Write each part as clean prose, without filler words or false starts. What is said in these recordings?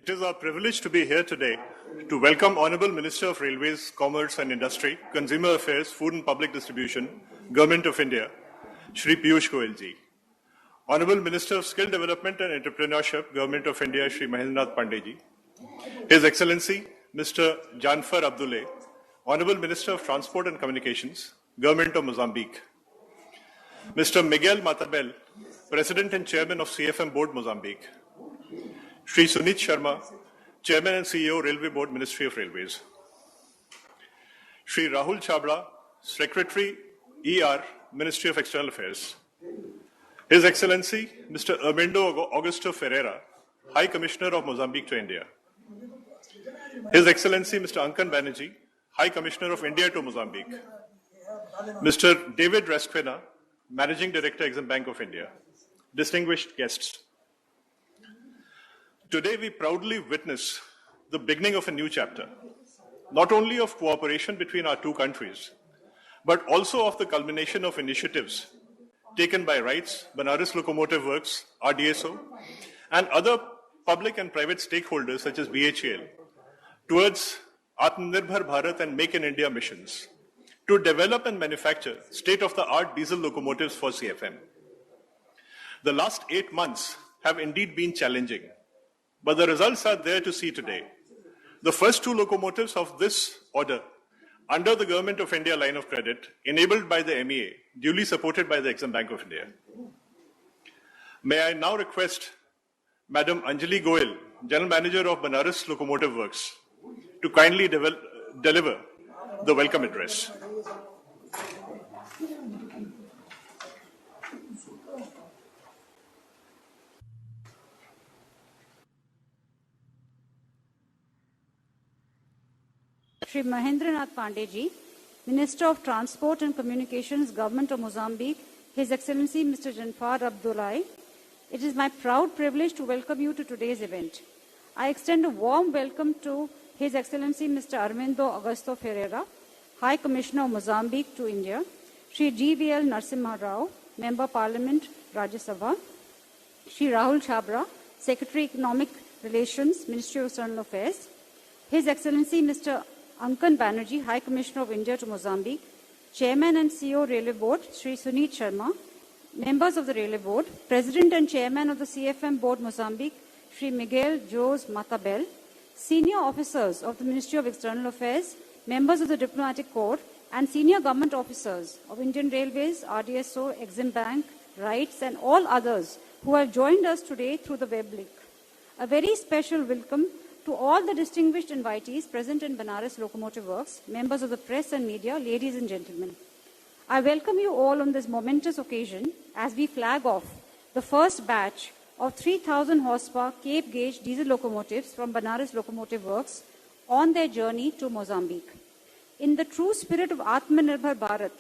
It is our privilege to be here today to welcome Honourable Minister of Railways, Commerce and Industry, Consumer Affairs, Food and Public Distribution, Government of India, Shri Piyush Goyal ji. Honourable Minister of Skill Development and Entrepreneurship, Government of India, Shri Mahendranath Pandey ji. His Excellency, Mr. Janfar Abdullah, Honourable Minister of Transport and Communications, Government of Mozambique. Mr. Miguel Matabel, President and Chairman of CFM Board, Mozambique. Shri Sunit Sharma, Chairman and CEO, Railway Board, Ministry of Railways. Shri Rahul Chabra, Secretary, ER, Ministry of External Affairs. His Excellency, Mr. Armindo Augusto Ferreira, High Commissioner of Mozambique to India. His Excellency, Mr. Ankan Banerjee, High Commissioner of India to Mozambique. Mr. David Rasquena, Managing Director, Exim Bank of India. Distinguished guests. Today, we proudly witness the beginning of a new chapter, not only of cooperation between our two countries, but also of the culmination of initiatives taken by RITES, Banaras Locomotive Works, RDSO, and other public and private stakeholders such as BHEL towards Atmanirbhar Bharat and Make in India missions to develop and manufacture state-of-the-art diesel locomotives for CFM. The last 8 months have indeed been challenging, but the results are there to see today. The first 2 locomotives of this order, under the Government of India line of credit, enabled by the MEA, duly supported by the Exim Bank of India. May I now request Madam Anjali Goyal, General Manager of Banaras Locomotive Works, to kindly deliver the welcome address. Shri Mahendranath Pandey ji, Minister of Transport and Communications, Government of Mozambique, His Excellency Mr. Janfar Abdullah, it is my proud privilege to welcome you to today's event. I extend a warm welcome to His Excellency Mr. Armindo Augusto Ferreira, High Commissioner of Mozambique to India, Shri GVL Narasimha Rao, Member Parliament, Rajya Sabha, Shri Rahul Chabra, Secretary Economic Relations, Ministry of External Affairs, His Excellency Mr. Ankan Banerjee, High Commissioner of India to Mozambique, Chairman and CEO Railway Board, Shri Sunit Sharma, members of the Railway Board, President and Chairman of the CFM Board Mozambique, Shri Miguel Jose Matabel, senior officers of the Ministry of External Affairs, members of the Diplomatic Corps, and senior government officers of Indian Railways, RDSO, Exim Bank, RITES, and all others who have joined us today through the web link. A very special welcome to all the distinguished invitees present in Banaras Locomotive Works, members of the press and media, ladies and gentlemen. I welcome you all on this momentous occasion as we flag off the first batch of 3,000 horsepower Cape Gauge diesel locomotives from Banaras Locomotive Works on their journey to Mozambique. In the true spirit of Atmanirbhar Bharat,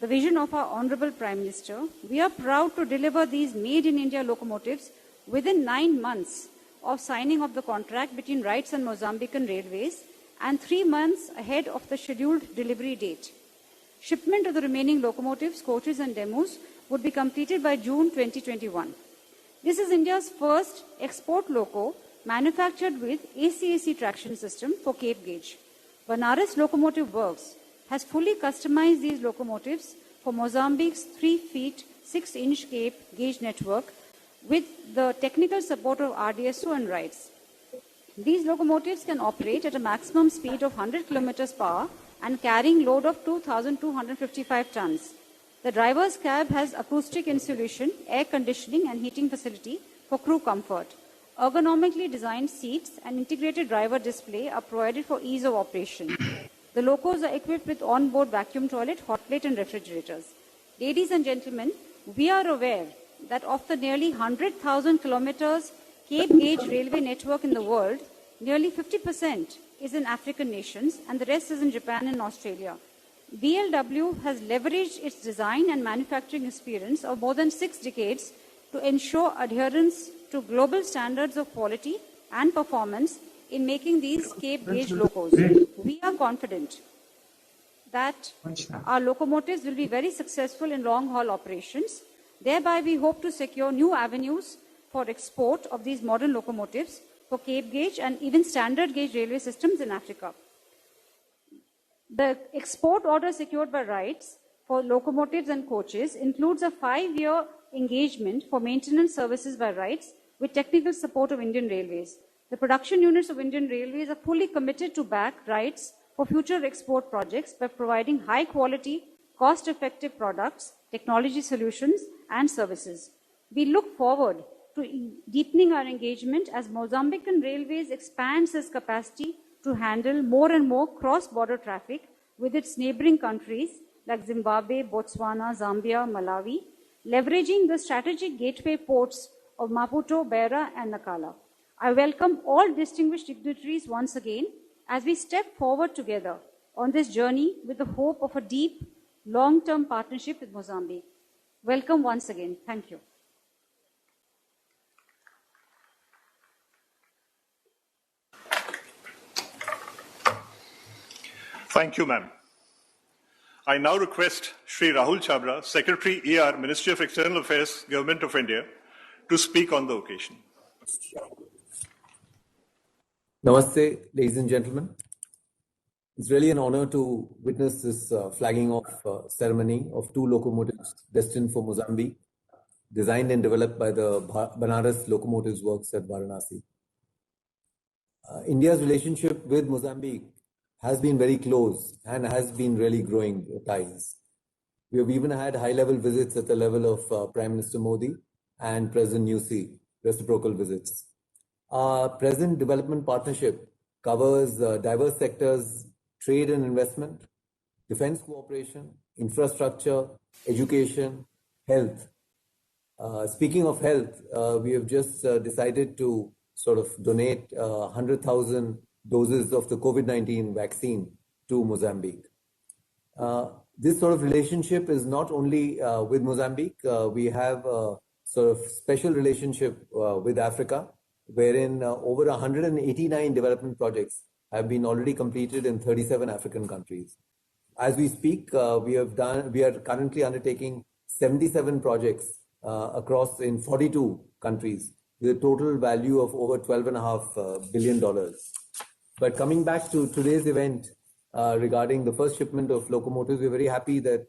the vision of our Honorable Prime Minister, we are proud to deliver these made in India locomotives within 9 months of signing of the contract between RITES and Mozambican Railways and 3 months ahead of the scheduled delivery date. Shipment of the remaining locomotives, coaches and demos would be completed by June 2021. This is India's first export loco manufactured with AC/AC traction system for Cape Gauge. Banaras Locomotive Works has fully customized these locomotives for Mozambique's 3 feet 6-inch Cape Gauge network with the technical support of RDSO and RITES. These locomotives can operate at a maximum speed of 100 km per hour and carrying load of 2,255 tons. The driver's cab has acoustic insulation, air conditioning and heating facility for crew comfort. Ergonomically designed seats and integrated driver display are provided for ease of operation. The locos are equipped with on-board vacuum toilet, hot plate and refrigerators. Ladies and gentlemen, we are aware that of the nearly 100,000 kilometers Cape Gauge railway network in the world, nearly 50% is in African nations and the rest is in Japan and Australia. BLW has leveraged its design and manufacturing experience of more than 6 decades to ensure adherence to global standards of quality and performance in making these Cape Gauge locos. We are confident that our locomotives will be very successful in long-haul operations. Thereby, we hope to secure new avenues for export of these modern locomotives for Cape Gauge and even standard gauge railway systems in Africa. The export order secured by RITES for locomotives and coaches includes a 5-year engagement for maintenance services by RITES with technical support of Indian Railways. The production units of Indian Railways are fully committed to back RITES for future export projects by providing high quality, cost-effective products, technology solutions, and services. We look forward to deepening our engagement as Mozambican Railways expands its capacity to handle more and more cross-border traffic with its neighboring countries like Zimbabwe, Botswana, Zambia, Malawi, leveraging the strategic gateway ports of Maputo, Beira, and Nacala. I welcome all distinguished dignitaries once again as we step forward together on this journey with the hope of a deep, long-term partnership with Mozambique. Welcome once again. Thank you. Thank you, ma'am. I now request Shri Rahul Chabra, Secretary ER, Ministry of External Affairs, Government of India, to speak on the occasion. Namaste, ladies and gentlemen. It's really an honor to witness this flagging off ceremony of 2 locomotives destined for Mozambique, designed and developed by the Banaras Locomotives Works at Varanasi. India's relationship with Mozambique has been very close and has been really growing ties. We have even had high-level visits at the level of Prime Minister Modi and President Nyusi, reciprocal visits. Our present development partnership covers diverse sectors, trade and investment, defense cooperation, infrastructure, education, health. Speaking of health, we have just decided to sort of donate 100,000 doses of the COVID-19 vaccine to Mozambique. This sort of relationship is not only with Mozambique. We have a sort of special relationship with Africa, wherein over 189 development projects have been already completed in 37 African countries. As we speak, we are currently undertaking 77 projects across in 42 countries with a total value of over $12.5 billion. But coming back to today's event regarding the first shipment of locomotives, we're very happy that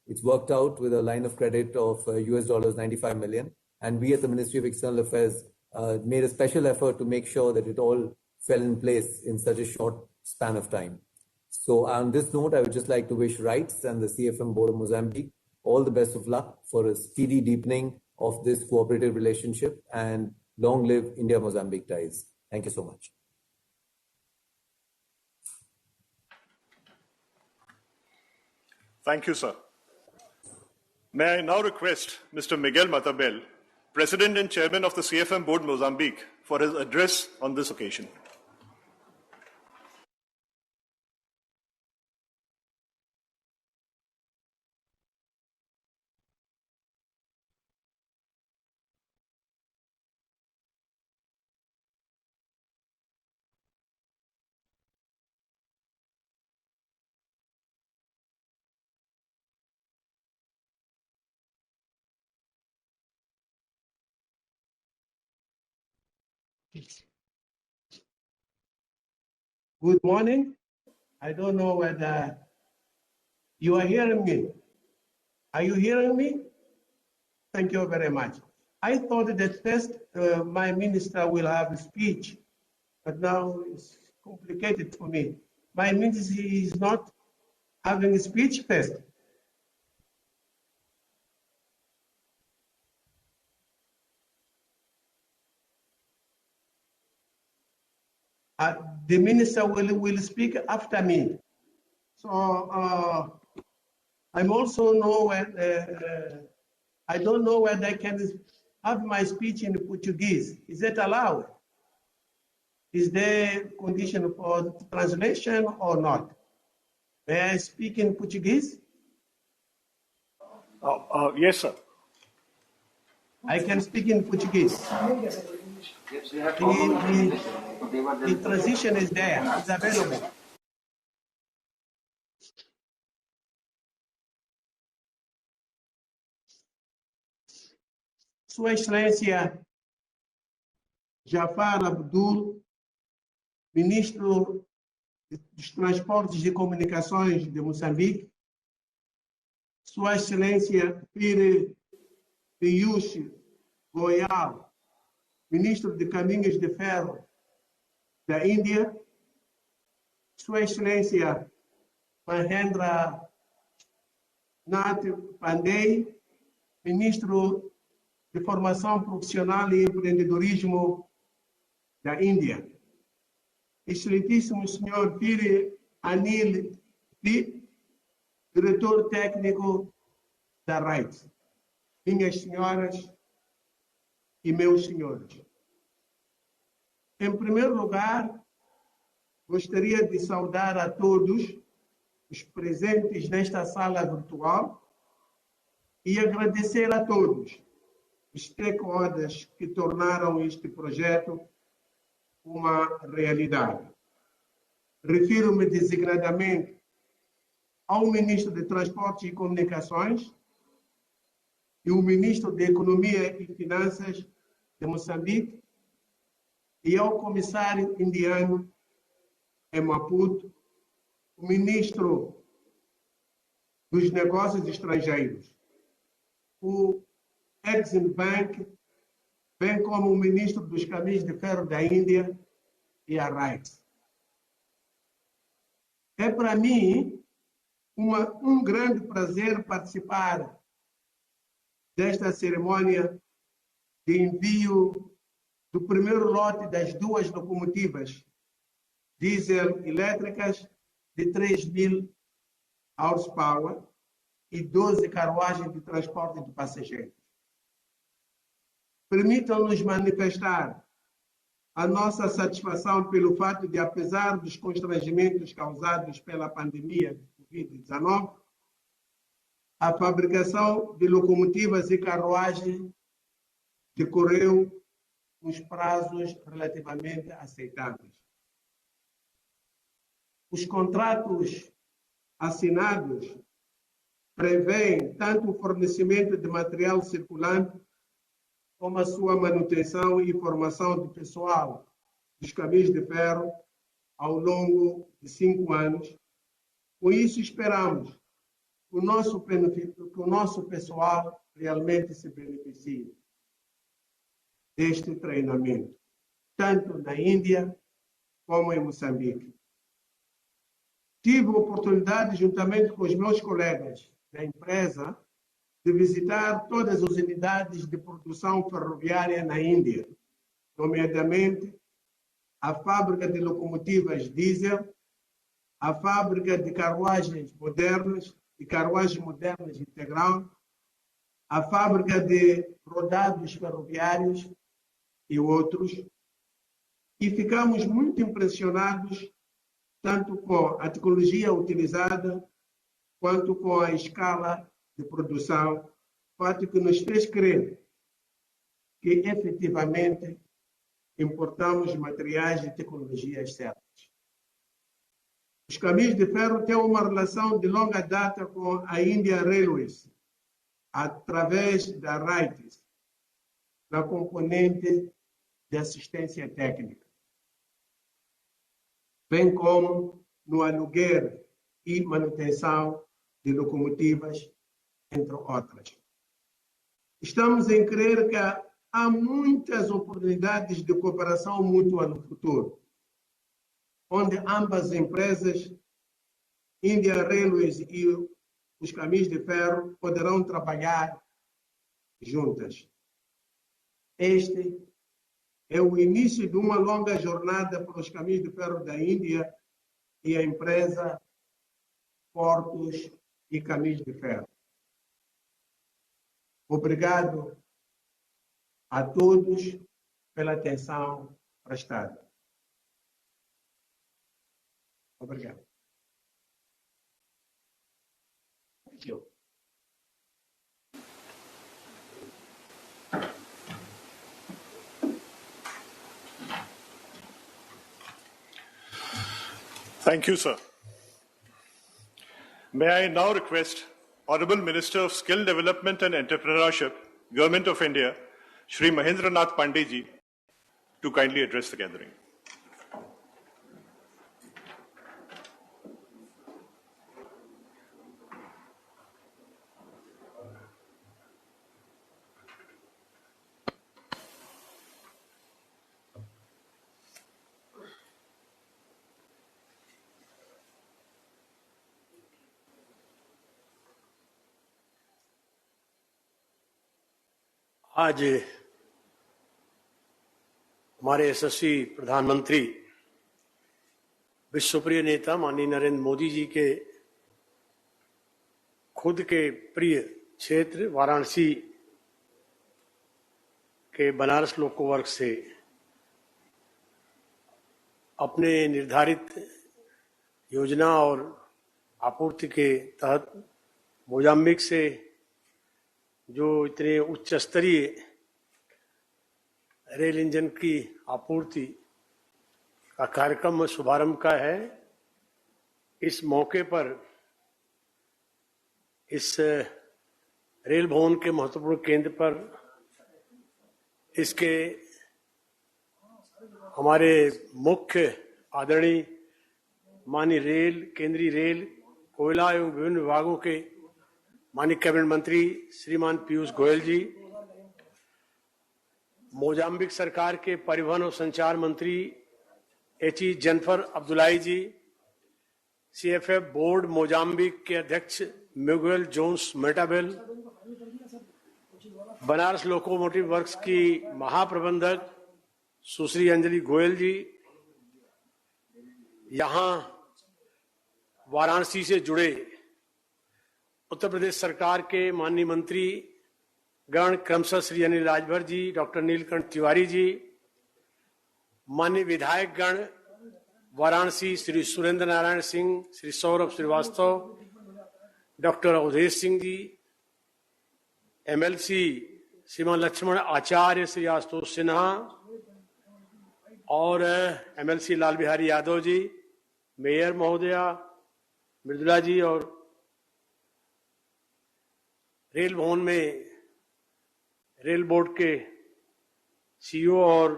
it's worked out with a line of credit of US $95 million. And we at the Ministry of External Affairs made a special effort to make sure that it all fell in place in such a short span of time. So on this note, I would just like to wish RITES and the CFM Board of Mozambique all the best of luck for a speedy deepening of this cooperative relationship, and long live India-Mozambique ties. Thank you so much. Thank you, sir. May I now request Mr. Miguel Matabel, President and Chairman of the CFM Board Mozambique, for his address on this occasion. Good morning. I don't know whether you are hearing me. Are you hearing me? Thank you very much. I thought that first my minister will have a speech, but now it's complicated for me. My minister is not having a speech first. The minister will speak after me. So I'm also know when I don't know whether I can have my speech in Portuguese. Is that allowed? Is there condition for translation or not? May I speak in Portuguese? Yes, sir. I can speak in Portuguese. The transition is there, it's available. Sua Excelência, Jafar Abdul, Ministro dos Transportes e Comunicações de Moçambique, Sua Excelência Piyush Goyal, Ministro de Caminhos de Ferro da Índia, Sua Excelência Mahendra Nath Pandey, Ministro de Formação Profissional e Empreendedorismo da Índia, Excelentíssimo Senhor Piri Anil P, Diretor Técnico da RITE, minhas senhoras e meus senhores. Em primeiro lugar, gostaria de saudar a todos os presentes nesta sala virtual e agradecer a todos os stakeholders que tornaram este projeto uma realidade. Refiro-me designadamente ao Ministro de Transportes e Comunicações e o Ministro de Economia e Finanças de Moçambique e ao Comissário indiano em Maputo, o Ministro dos Negócios Estrangeiros, o Exim Bank, bem como o Ministro dos Caminhos de Ferro da Índia e a RITE. É para mim um grande prazer participar desta cerimônia de envio do primeiro lote das 2 locomotivas diesel elétricas de 3.000 horsepower e 12 carruagens de transporte de passageiros. Permitam-nos manifestar a nossa satisfação pelo fato de, apesar dos constrangimentos causados pela pandemia de Covid-19, a fabricação de locomotivas e carruagens decorreu nos prazos relativamente aceitáveis. Os contratos assinados prevêem tanto o fornecimento de material circulante como a sua manutenção e formação de pessoal dos caminhos de ferro ao longo de 5 anos. Com isso, esperamos que o nosso pessoal realmente se beneficie deste treinamento, tanto na Índia como em Moçambique. Tive a oportunidade, juntamente com os meus colegas da empresa, de visitar todas as unidades de produção ferroviária na Índia, nomeadamente a fábrica de locomotivas diesel, a fábrica de carruagens modernas integral, a fábrica de rodados ferroviários e outros, e ficamos muito impressionados tanto com a tecnologia utilizada quanto com a escala de produção, fato que nos fez crer que efetivamente importamos materiais e tecnologias certas. Os caminhos de ferro têm uma relação de longa data com a Indian Railways, através da RITE, na componente de assistência técnica, bem como no aluguer e manutenção de locomotivas, entre outras. Estamos em crer que há muitas oportunidades de cooperação mútua no futuro, onde ambas as empresas, Indian Railways e os caminhos de ferro, poderão trabalhar juntas. Este é o início de uma longa jornada para os caminhos de ferro da Índia e a empresa Portos e Caminhos de Ferro. Obrigado a todos pela atenção prestada. Obrigado. Thank you, sir. May I now request Honorable Minister of Skill Development and Entrepreneurship, Government of India, Shri Mahendra Nath Pandey ji, to kindly address the gathering. आज हमारे यशस्वी प्रधानमंत्री विश्वप्रिय नेता माननीय नरेंद्र मोदी जी के खुद के प्रिय क्षेत्र वाराणसी के बनारस लोकोवर्क से अपने निर्धारित योजना और आपूर्ति के तहत मोजाम्बिक से जो इतने उच्च स्तरीय रेल इंजन की आपूर्ति का कार्यक्रम शुभारंभ का है। इस मौके पर इस रेल भवन के महत्वपूर्ण केंद्र पर इसके हमारे मुख्य आदरणीय माननीय रेल, केंद्रीय रेल, कोयला एवं विभिन्न विभागों के माननीय कैबिनेट मंत्री श्रीमान पीयूष गोयल जी, मोजाम्बिक सरकार के परिवहन और संचार मंत्री HE Jennifer Abdulai ji, CFF board Mozambique के अध्यक्ष Miguel Jones Metabel, Banaras locomotive works की महाप्रबंधक सुश्री अंजलि गोयल जी, यहां वाराणसी से जुड़े उत्तर प्रदेश सरकार के माननीय मंत्री गण क्रमशः श्री अनिल राजभर जी, डॉक्टर नीलकंठ तिवारी जी, माननीय विधायक गण वाराणसी श्री सुरेंद्र नारायण सिंह, श्री सौरभ श्रीवास्तव, डॉक्टर अवधेश सिंह जी, एमएलसी श्रीमान लक्ष्मण आचार्य, श्री आशुतोष सिन्हा और एमएलसी लाल बिहारी यादव जी, मेयर महोदया मृदुला जी और रेल भवन में रेल बोर्ड के सीईओ और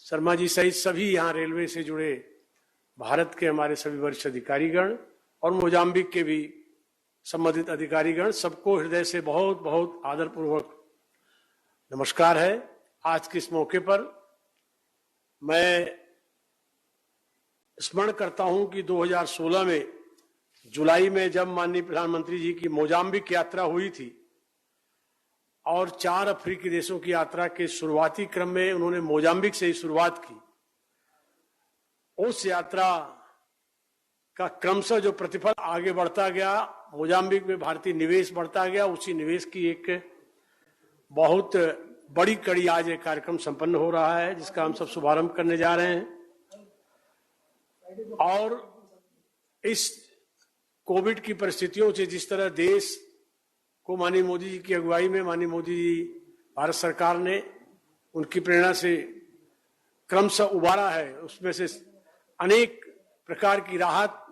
शर्मा जी सहित सभी यहाँ रेलवे से जुड़े भारत के हमारे सभी वरिष्ठ अधिकारीगण और मोजाम्बिक के भी संबंधित अधिकारीगण, सबको हृदय से बहुत बहुत आदरपूर्वक नमस्कार है। आज के इस मौके पर मैं स्मरण करता हूं कि 2016 में जुलाई में जब माननीय प्रधानमंत्री जी की मोजाम्बिक यात्रा हुई थी और 4 अफ्रीकी देशों की यात्रा के शुरुआती क्रम में उन्होंने मोजाम्बिक से ही शुरुआत की। उस यात्रा का क्रमशः जो प्रतिफल आगे बढ़ता गया, मोजाम्बिक में भारतीय निवेश बढ़ता गया, उसी निवेश की एक बहुत बड़ी कड़ी आज एक कार्यक्रम संपन्न हो रहा है जिसका हम सब शुभारंभ करने जा रहे हैं। और इस कोविड की परिस्थितियों से जिस तरह देश को माननीय मोदी जी की अगुवाई में माननीय मोदी जी भारत सरकार ने उनकी प्रेरणा से क्रमशः उबारा है, उसमें से अनेक प्रकार की राहत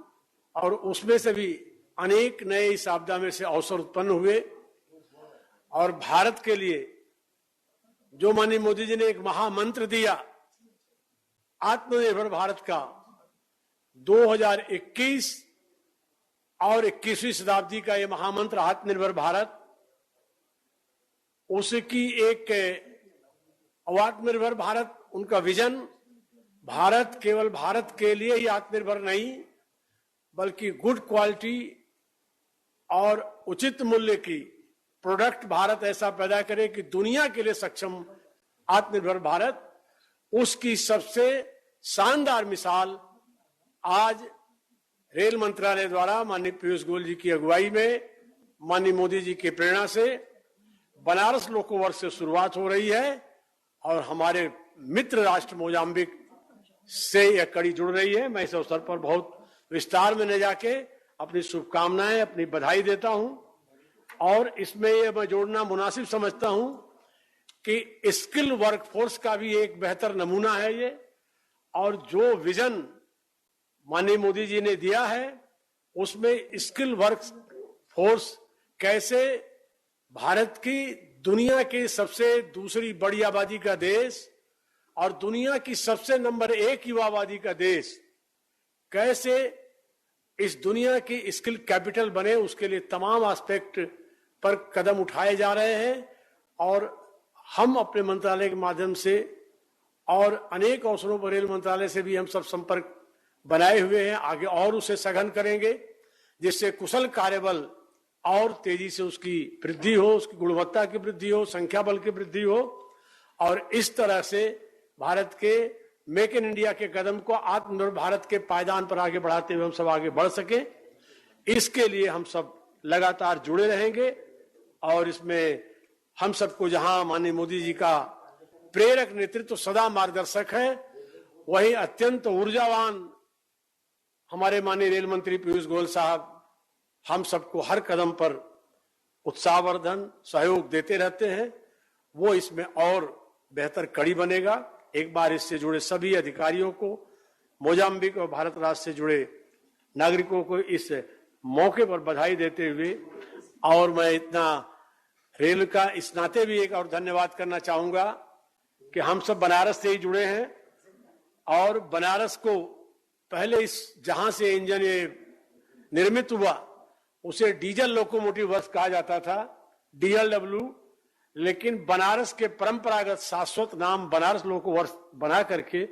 और उसमें से भी अनेक नए इस आपदा में से अवसर उत्पन्न हुए। और भारत के लिए जो माननीय मोदी जी ने एक महामंत्र दिया आत्मनिर्भर भारत का, 2021 और 21वीं शताब्दी का ये महामंत्र आत्मनिर्भर भारत, उसकी एक आत्मनिर्भर भारत उनका विजन, भारत केवल भारत के लिए ही आत्मनिर्भर नहीं बल्कि गुड क्वालिटी और उचित मूल्य की प्रोडक्ट भारत ऐसा पैदा करे कि दुनिया के लिए सक्षम आत्मनिर्भर भारत, उसकी सबसे शानदार मिसाल आज रेल मंत्रालय द्वारा माननीय पीयूष गोयल जी की अगुवाई में माननीय मोदी जी की प्रेरणा से बनारस लोकोवर्क से शुरुआत हो रही है और हमारे मित्र राष्ट्र मोजाम्बिक से यह कड़ी जुड़ रही है। मैं इस अवसर पर बहुत विस्तार में न जाके अपनी शुभकामनाएं, अपनी बधाई देता हूं और इसमें यह मैं जोड़ना मुनासिब समझता हूं कि स्किल वर्कफोर्स का भी एक बेहतर नमूना है ये, और जो विजन माननीय मोदी जी ने दिया है उसमें स्किल वर्क फोर्स कैसे भारत की दुनिया के सबसे दूसरी बड़ी आबादी का देश और दुनिया की सबसे नंबर 1 युवावादी का देश कैसे इस दुनिया की स्किल कैपिटल बने, उसके लिए तमाम एस्पेक्ट पर कदम उठाए जा रहे हैं। और हम अपने मंत्रालय के माध्यम से और अनेक अवसरों पर रेल मंत्रालय से भी हम सब संपर्क बनाए हुए हैं। आगे और उसे सघन करेंगे, जिससे कुशल कार्यबल और तेजी से उसकी वृद्धि हो, उसकी गुणवत्ता की वृद्धि हो, संख्या बल की वृद्धि हो, और इस तरह से भारत के मेक इन इंडिया के कदम को आत्मनिर्भर भारत के पायदान पर आगे बढ़ाते हुए हम सब आगे बढ़ सके। इसके लिए हम सब लगातार जुड़े रहेंगे। और इसमें हम सबको जहां माननीय मोदी जी का प्रेरक नेतृत्व सदा मार्गदर्शक है, वही अत्यंत ऊर्जावान हमारे माननीय रेल मंत्री पीयूष गोयल साहब हम सबको हर कदम पर उत्साहवर्धन सहयोग देते रहते हैं। वो इसमें और बेहतर कड़ी बनेगा। एक बार इससे जुड़े सभी अधिकारियों को, मोजाम्बिक और भारत राज्य से जुड़े नागरिकों को इस मौके पर बधाई देते हुए, और मैं इतना रेल का इस नाते भी एक और धन्यवाद करना चाहूंगा कि हम सब बनारस से ही जुड़े हैं, और बनारस को पहले इस जहां से इंजन ये निर्मित हुआ उसे डीजल लोकोमोटिव वर्क्स कहा जाता था, DLW, लेकिन बनारस के परंपरागत शाश्वत नाम बनारस लोको वर्क्स बना करके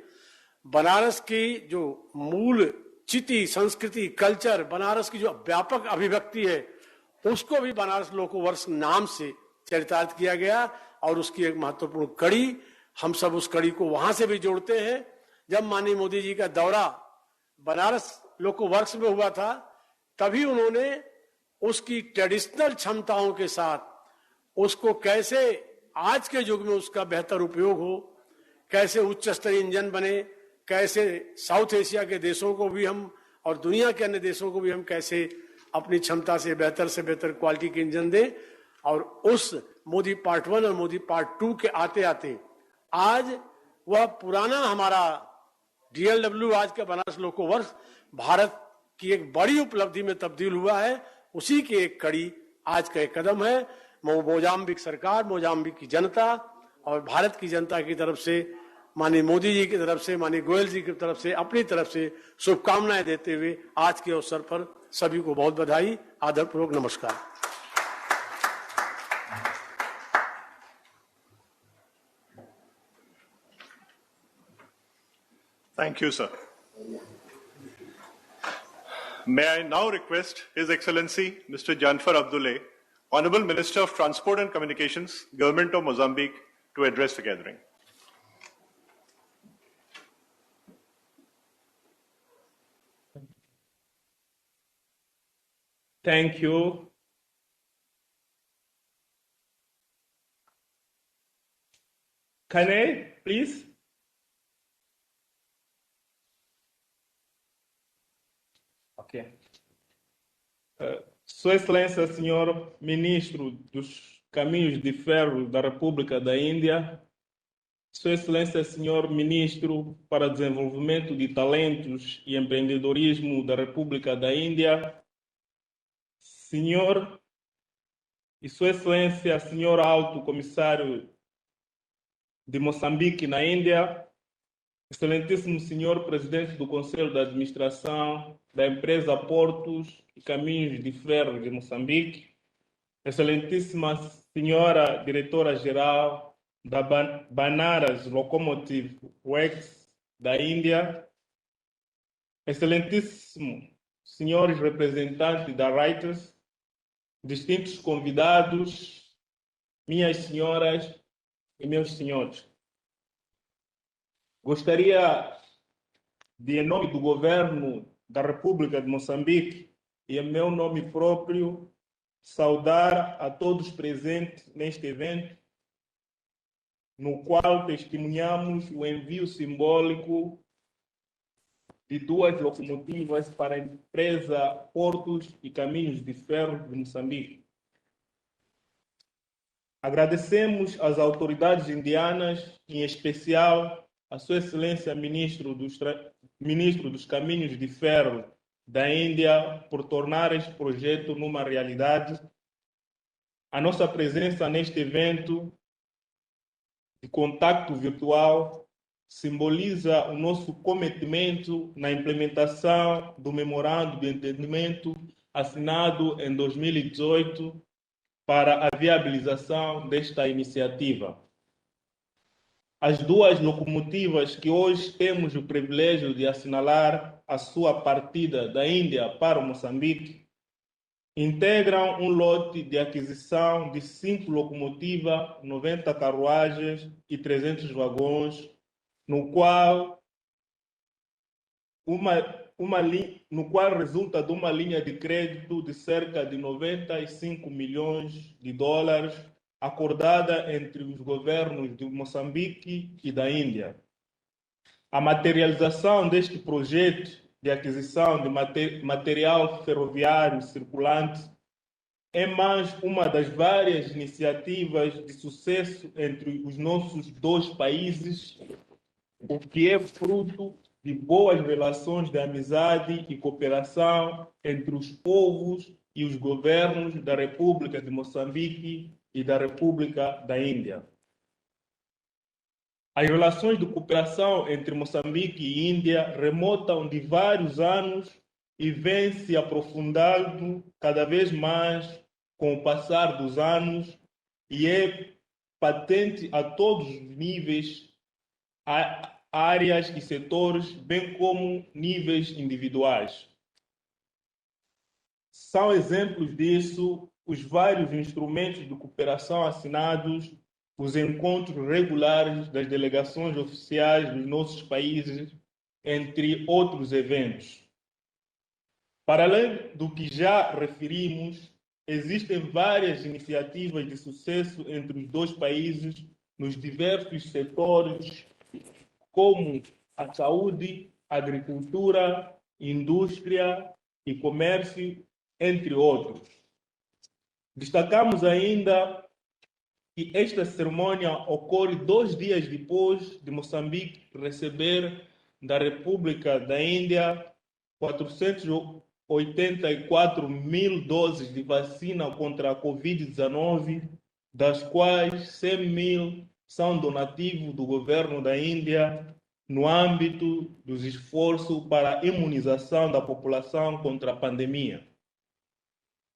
बनारस की जो मूल चिति, संस्कृति, कल्चर, बनारस की जो व्यापक अभिव्यक्ति है, उसको भी बनारस लोको वर्क्स नाम से चरितार्थ किया गया। और उसकी एक महत्वपूर्ण कड़ी, हम सब उस कड़ी को वहां से भी जोड़ते हैं। जब माननीय मोदी जी का दौरा बनारस लोको वर्क्स में हुआ था, तभी उन्होंने उसकी ट्रेडिशनल क्षमताओं के साथ उसको कैसे आज के युग में उसका बेहतर उपयोग हो, कैसे उच्च स्तरीय इंजन बने, कैसे साउथ एशिया के देशों को भी हम और दुनिया के अन्य देशों को भी हम कैसे अपनी क्षमता से बेहतर क्वालिटी के इंजन दें। और उस मोदी पार्ट 1 और मोदी पार्ट 2 के आते आते आज वह पुराना हमारा DLW, आज का बनारस लोको वर्क्स, भारत की एक बड़ी उपलब्धि में तब्दील हुआ है। उसी की एक कड़ी आज का एक कदम है। मोजाम्बिक सरकार, मोजाम्बिक की जनता और भारत की जनता की तरफ से, माननीय मोदी जी की तरफ से, माननीय गोयल जी की तरफ से, अपनी तरफ से शुभकामनाएं देते हुए आज के अवसर पर सभी को बहुत बधाई, आदरपूर्वक नमस्कार। Thank you, sir. May I now request His Excellency Mr. Janfar Abdullah, Honorable Minister of Transport and Communications, Government of Mozambique, to address the gathering. Thank you. Can I, please? Ok. Sua Excelência, Senhor Ministro dos Caminhos de Ferro da República da Índia, Sua Excelência, Senhor Ministro para Desenvolvimento de Talentos e Empreendedorismo da República da Índia, Senhor e Sua Excelência, Senhor Alto Comissário de Moçambique na Índia, Excelentíssimo Senhor Presidente do Conselho de Administração da Empresa Portos e Caminhos de Ferro de Moçambique, Excelentíssima Senhora Diretora-Geral da Banaras Locomotive Works da Índia, Excelentíssimo Senhores representantes da Reuters, distintos convidados, minhas senhoras e meus senhores. Gostaria de, em nome do Governo da República de Moçambique e em meu nome próprio, saudar a todos presentes neste evento, no qual testemunhamos o envio simbólico de 2 locomotivas para a empresa Portos e Caminhos de Ferro de Moçambique. Agradecemos às autoridades indianas, em especial a Sua Excelência Ministro dos Caminhos de Ferro da Índia, por tornar este projeto numa realidade. A nossa presença neste evento de contacto virtual simboliza o nosso cometimento na implementação do memorando de entendimento assinado em 2018 para a viabilização desta iniciativa. As duas locomotivas que hoje temos o privilégio de assinalar a sua partida da Índia para o Moçambique integram um lote de aquisição de 5 locomotivas, 90 carruagens e 300 vagões, no qual resulta de uma linha de crédito de cerca de 95 milhões de dólares acordada entre os governos de Moçambique e da Índia. A materialização deste projeto de aquisição de material ferroviário circulante é mais uma das várias iniciativas de sucesso entre os nossos dois países, o que é fruto de boas relações de amizade e cooperação entre os povos e os governos da República de Moçambique e da República da Índia. As relações de cooperação entre Moçambique e Índia remontam de vários anos e vêm se aprofundando cada vez mais com o passar dos anos e é patente a todos os níveis, áreas e setores, bem como níveis individuais. São exemplos disso os vários instrumentos de cooperação assinados, os encontros regulares das delegações oficiais dos nossos países, entre outros eventos. Para além do que já referimos, existem várias iniciativas de sucesso entre os dois países nos diversos setores, como a saúde, a agricultura, indústria e comércio, entre outros. Destacamos ainda que esta cerimônia ocorre 2 dias depois de Moçambique receber da República da Índia 484 mil doses de vacina contra a Covid-19, das quais 100 mil são donativo do governo da Índia no âmbito dos esforços para a imunização da população contra a pandemia.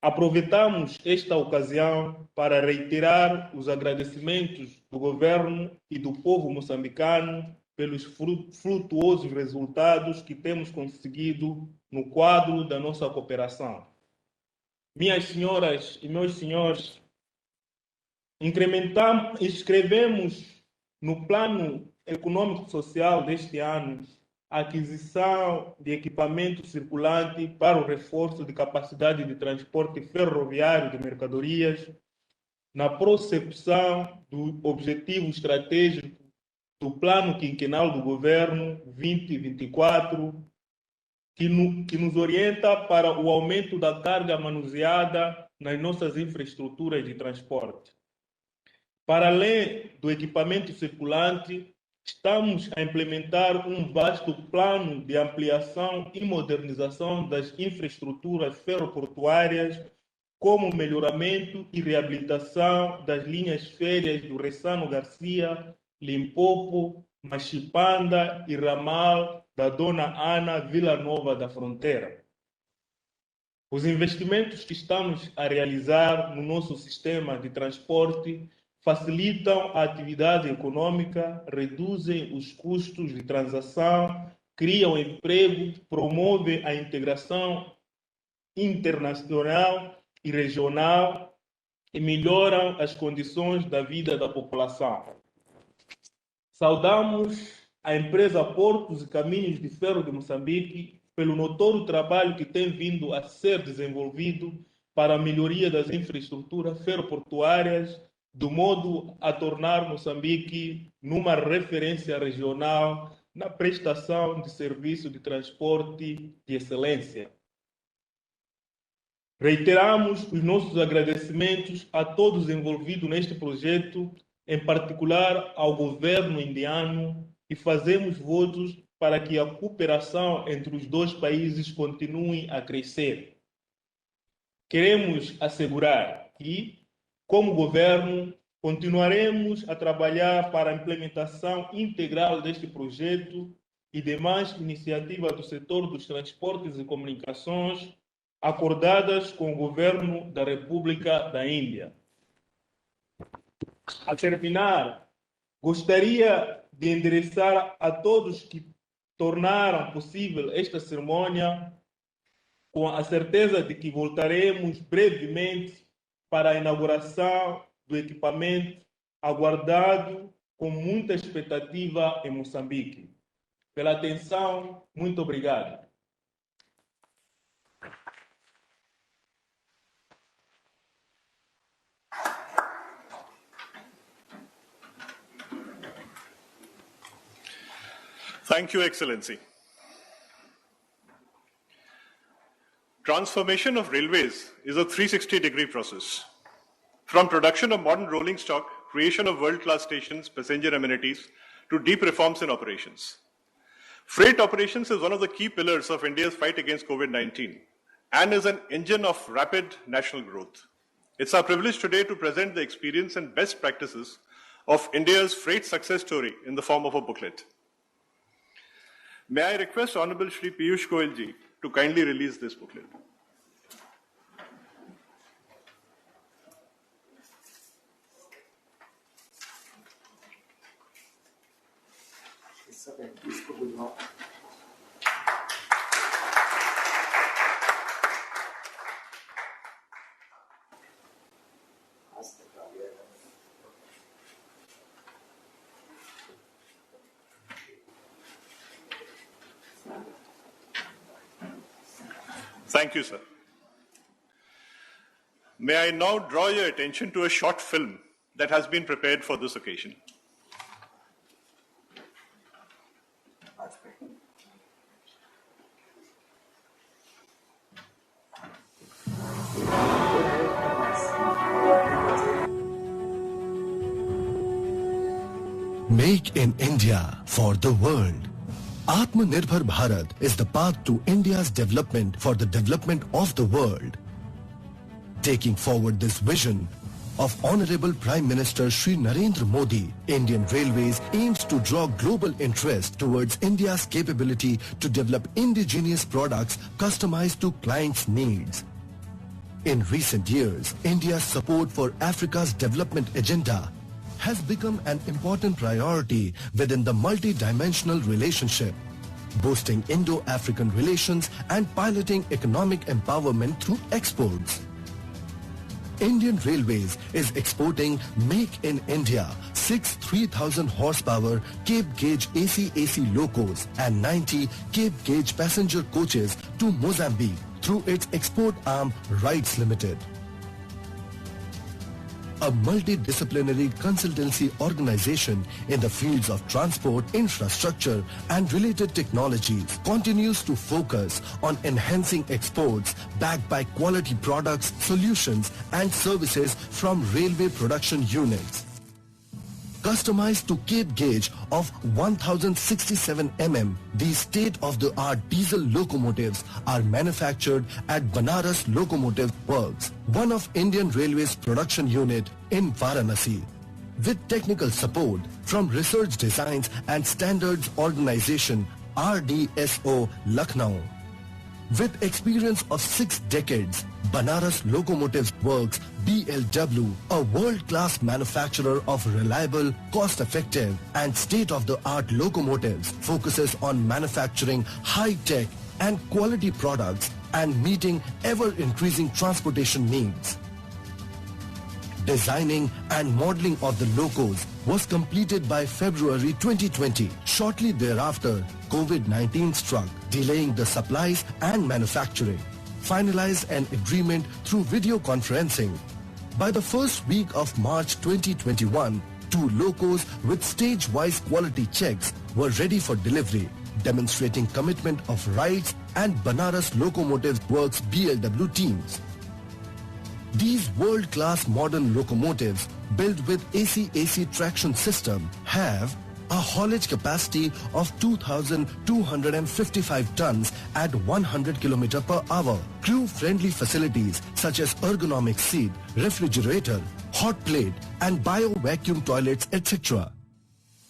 Aproveitamos esta ocasião para reiterar os agradecimentos do governo e do povo moçambicano pelos frutuosos resultados que temos conseguido no quadro da nossa cooperação. Minhas senhoras e meus senhores, inscrevemos no plano econômico-social deste ano a aquisição de equipamento circulante para o reforço de capacidade de transporte ferroviário de mercadorias, na prossecução do objetivo estratégico do Plano Quinquenal do Governo 2024, que nos orienta para o aumento da carga manuseada nas nossas infraestruturas de transporte. Para além do equipamento circulante, estamos a implementar um vasto plano de ampliação e modernização das infraestruturas ferroportuárias, como melhoramento e reabilitação das linhas férreas do Ressano Garcia, Limpopo, Machipanda e ramal da Dona Ana, Vila Nova da Fronteira. Os investimentos que estamos a realizar no nosso sistema de transporte facilitam a atividade econômica, reduzem os custos de transação, criam emprego, promovem a integração internacional e regional e melhoram as condições da vida da população. Saudamos a empresa Portos e Caminhos de Ferro de Moçambique pelo notório trabalho que tem vindo a ser desenvolvido para a melhoria das infraestruturas ferroportuárias, do modo a tornar Moçambique numa referência regional na prestação de serviço de transporte de excelência. Reiteramos os nossos agradecimentos a todos envolvidos neste projeto, em particular ao governo indiano, e fazemos votos para que a cooperação entre os dois países continue a crescer. Queremos assegurar que, como governo, Continuaremos a trabalhar para a implementação integral deste projeto e demais iniciativas do setor dos transportes e comunicações acordadas com o governo da República da Índia. A terminar, gostaria de endereçar a todos que tornaram possível esta cerimônia com a certeza de que voltaremos brevemente para a inauguração do equipamento aguardado com muita expectativa em Moçambique. Pela atenção, muito obrigado. Thank you, Excellency. Transformation of railways is a 360-degree process. From production of modern rolling stock, creation of world-class stations, passenger amenities, to deep reforms in operations. Freight operations is one of the key pillars of India's fight against COVID-19 and is an engine of rapid national growth. It's our privilege today to present the experience and best practices of India's freight success story in the form of a booklet. May I request Honorable Shri Piyush Goyal ji to kindly release this booklet. Thank you, sir. May I now draw your attention to a short film that has been prepared for this occasion. Make in India for the world. Atmanirbhar Bharat is the path to India's development for the development of the world. Taking forward this vision of Honorable Prime Minister Shri Narendra Modi, Indian Railways aims to draw global interest towards India's capability to develop indigenous products customized to clients' needs. In recent years, India's support for Africa's development agenda has become an important priority within the multi-dimensional relationship, boosting Indo-African relations and piloting economic empowerment through exports. Indian Railways is exporting Make in India 6 3,000 horsepower Cape Gauge AC/AC locos and 90 Cape Gauge passenger coaches to Mozambique through its export arm Rights Limited. A multidisciplinary consultancy organization in the fields of transport, infrastructure and related technologies continues to focus on enhancing exports backed by quality products, solutions and services from railway production units. Customized to Cape Gauge of 1067 mm, these state-of-the-art diesel locomotives are manufactured at Banaras Locomotive Works, one of Indian Railways production unit in Varanasi. With technical support from Research Designs and Standards Organization RDSO Lucknow. With experience of 6 decades, Banaras Locomotives Works BLW, a world-class manufacturer of reliable, cost-effective and state-of-the-art locomotives, focuses on manufacturing high-tech and quality products and meeting ever-increasing transportation needs. Designing and modeling of the locos was completed by February 2020. Shortly thereafter, COVID-19 struck, delaying the supplies and manufacturing. Finalized an agreement through video conferencing. By the first week of March 2021, 2 locos with stage-wise quality checks were ready for delivery, demonstrating commitment of Rights and Banaras Locomotives Works BLW teams. These world-class modern locomotives built with AC/AC traction system have a haulage capacity of 2,255 tons at 100 km per hour. Crew-friendly facilities such as ergonomic seat, refrigerator, hot plate and bio-vacuum toilets, etc.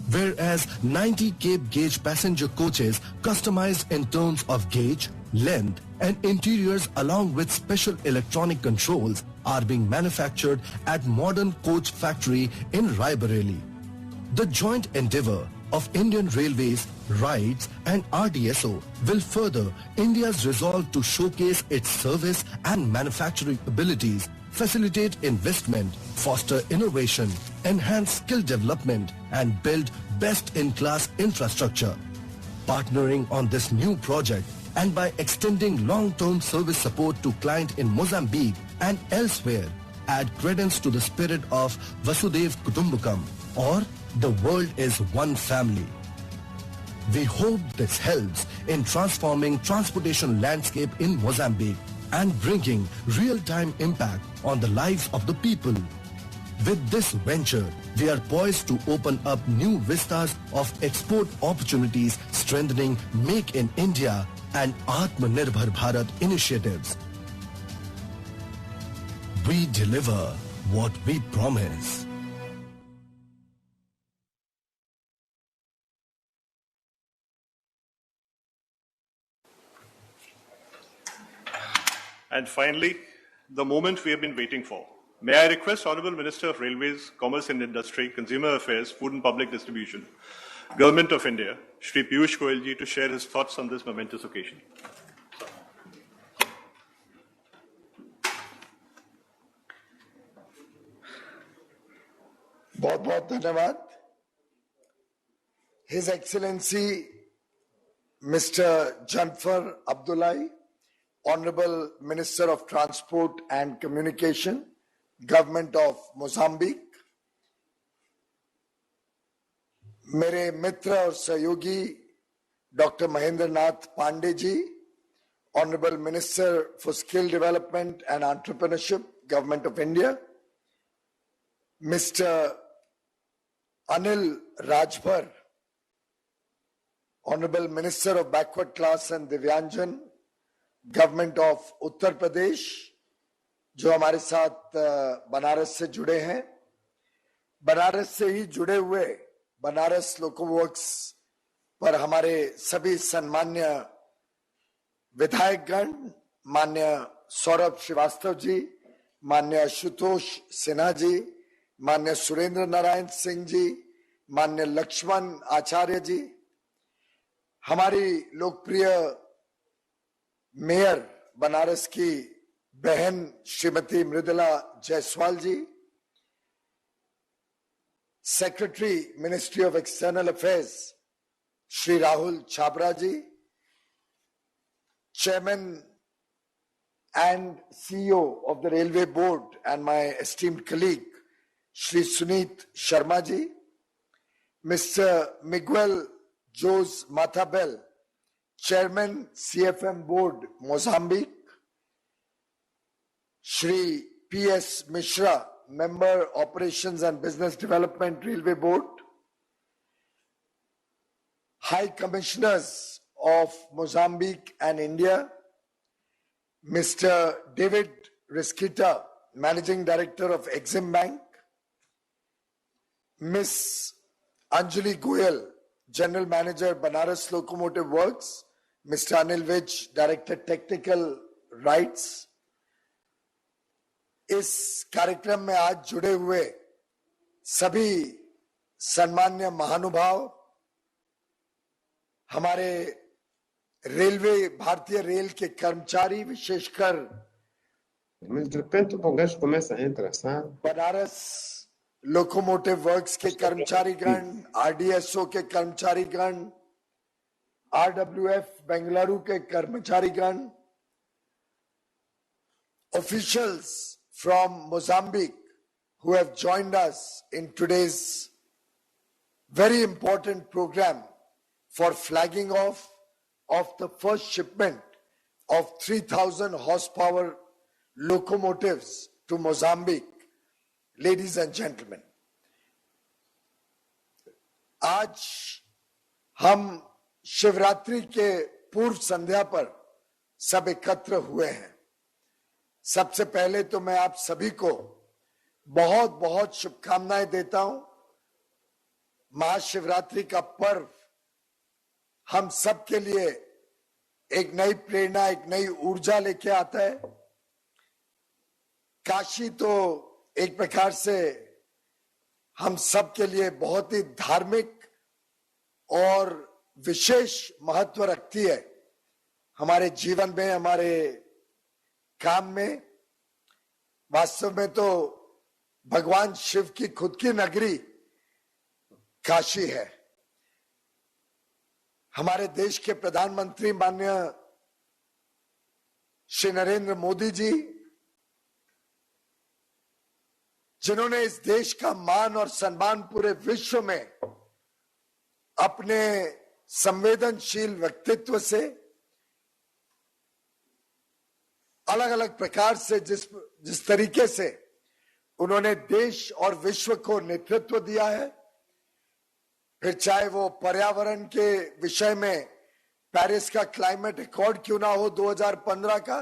Whereas 90 Cape gauge passenger coaches customized in terms of gauge, length and interiors along with special electronic controls are being manufactured at modern coach factory in Raebareli. The joint endeavor of Indian Railways, RITES and RDSO will further India's resolve to showcase its service and manufacturing abilities, facilitate investment, foster innovation, enhance skill development and build best-in-class infrastructure. Partnering on this new project and by extending long-term service support to clients in Mozambique and elsewhere, add credence to the spirit of Vasudev Kutumbakam, or the world is one family. We hope this helps in transforming transportation landscape in Mozambique and bringing real-time impact on the lives of the people. With this venture, we are poised to open up new vistas of export opportunities, strengthening Make in India and Atmanirbhar Bharat initiatives. We deliver what we promise. And finally, the moment we have been waiting for. May I request Honourable Minister of Railways, Commerce and Industry, Consumer Affairs, Food and Public Distribution, Government of India, Shri Piyush Goyal ji, to share his thoughts on this momentous occasion. बहुत-बहुत धन्यवाद. His Excellency Mr. Janfar Abdullahi, Honorable Minister of Transport and Communication, Government of Mozambique, मेरे मित्र और सहयोगी doctor Mahendra Nath Pandey ji, Honorable Minister for Skill Development and Entrepreneurship, Government of India, Mr. Anil Rajbhar, Honorable Minister of Backward Class and Divyanjan, Government of Uttar Pradesh, जो हमारे साथ बनारस से जुड़े हैं, बनारस से ही जुड़े हुए बनारस लोकोवर्क्स पर हमारे सभी सम्मान्य विधायकगण, माननीय सौरभ श्रीवास्तव जी, माननीय आशुतोष सिन्हा जी, माननीय सुरेंद्र नारायण सिंह जी, माननीय लक्ष्मण आचार्य जी, हमारी लोकप्रिय मेयर बनारस की बहन Shrimati Mridula Jaiswal ji, secretary ministry of external affairs Shri Rahul Chhabra ji, chairman and CEO of the Railway Board and my esteemed colleague Shri Sunit Sharma ji, Mr. Miguel Jose Matabel, Chairman CFM Board Mozambique, Shri P.S. Mishra, Member Operations and Business Development Railway Board, High Commissioners of Mozambique and India, Mr. David Risquita, Managing Director of Exim Bank, Ms. Anjali Goyal, General Manager, Banaras Locomotive Works, Mr. Anil Vij, Director Technical Rights. इस कार्यक्रम में आज जुड़े हुए सभी सम्मान्य महानुभाव, हमारे railway, भारतीय रेल के कर्मचारी, विशेषकर De repente o Bongás começa a entrar, Banaras locomotive works के कर्मचारीगण, आरडीएसओ के कर्मचारीगण, आरडब्ल्यूएफ बेंगलुरु के कर्मचारीगण, officials from Mozambique who have joined us in today's very important program for flagging off of the first shipment of 3,000 horsepower locomotives to Mozambique. Ladies and gentlemen, आज हम शिवरात्रि के पूर्व संध्या पर सब एकत्र हुए हैं. सबसे पहले तो मैं आप सभी को बहुत बहुत शुभकामनाएं देता हूं। महाशिवरात्रि का पर्व हम सब के लिए एक नई प्रेरणा, एक नई ऊर्जा लेके आता है। काशी तो एक प्रकार से हम सब के लिए बहुत ही धार्मिक और विशेष महत्व रखती है हमारे जीवन में, हमारे काम में। वास्तव में तो भगवान शिव की खुद की नगरी काशी है। हमारे देश के प्रधानमंत्री माननीय श्री नरेंद्र मोदी जी, जिन्होंने इस देश का मान और सम्मान पूरे विश्व में अपने संवेदनशील व्यक्तित्व से, अलग अलग प्रकार से जिस तरीके से उन्होंने देश और विश्व को नेतृत्व दिया है, फिर चाहे वो पर्यावरण के विषय में पेरिस का क्लाइमेट अकॉर्ड क्यों ना हो 2015 का,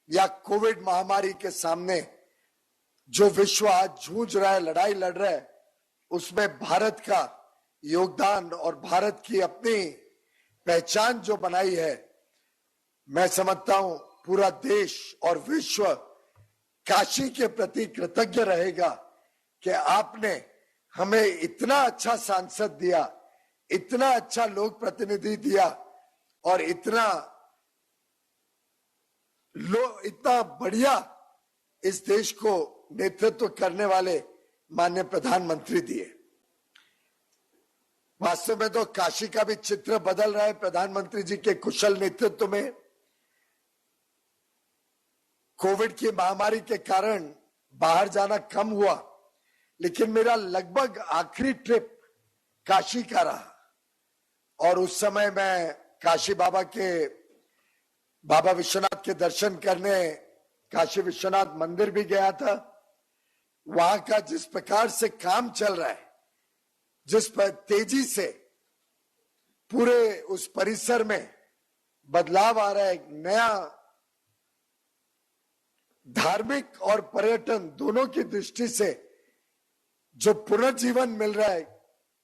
या कोविड महामारी के सामने जो विश्व आज जूझ रहा है, लड़ाई लड़ रहा है, उसमें भारत का योगदान और भारत की अपनी पहचान जो बनाई है, मैं समझता हूं पूरा देश और विश्व काशी के प्रति कृतज्ञ रहेगा कि आपने हमें इतना अच्छा सांसद दिया, इतना अच्छा लोक प्रतिनिधि दिया और इतना बढ़िया इस देश को नेतृत्व करने वाले माननीय प्रधानमंत्री दिए। वास्तव में तो काशी का भी चित्र बदल रहा है प्रधानमंत्री जी के कुशल नेतृत्व में। कोविड की महामारी के कारण बाहर जाना कम हुआ, लेकिन मेरा लगभग आखिरी ट्रिप काशी का रहा और उस समय मैं काशी बाबा विश्वनाथ के दर्शन करने काशी विश्वनाथ मंदिर भी गया था। वहां का जिस प्रकार से काम चल रहा है, जिस पर तेजी से पूरे उस परिसर में बदलाव आ रहा है, एक नया धार्मिक और पर्यटन दोनों की दृष्टि से जो पुनर्जीवन मिल रहा है